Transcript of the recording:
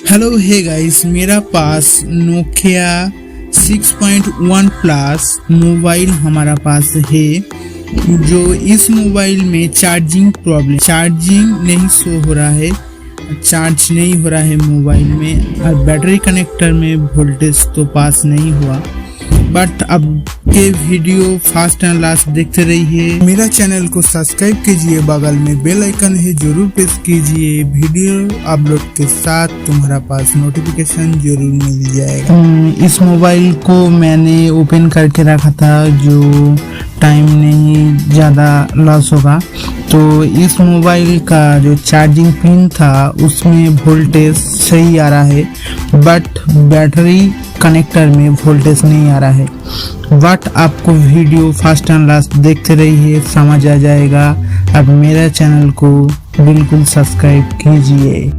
Hello hey guys, मेरा पास Nokia 6.1 plus mobile हमारा पास है। जो इस मोबाइल में चार्जिंग नहीं शो हो रहा है, चार्ज नहीं हो रहा है मोबाइल में, और बैटरी कनेक्टर में वोल्टेज तो पास नहीं हुआ। बट अब के वीडियो फास्ट एंड लास्ट देखते रहिए। मेरा चैनल को सब्सक्राइब कीजिए, बगल में बेल आइकन है जरूर प्रेस कीजिए। वीडियो अपलोड के साथ तुम्हारा पास नोटिफिकेशन जरूर मिल जाएगा। इस मोबाइल को मैंने ओपन करके रखा था, जो टाइम नहीं ज़्यादा लॉस होगा। तो इस मोबाइल का जो चार्जिंग पिन था उसमें वोल्टेज सही आ रहा है, बट बैटरी कनेक्टर में वोल्टेज नहीं आ रहा है। बट आपको वीडियो फर्स्ट एंड लास्ट देखते रहिए, समझ आ जाएगा। अब मेरा चैनल को बिल्कुल सब्सक्राइब कीजिए।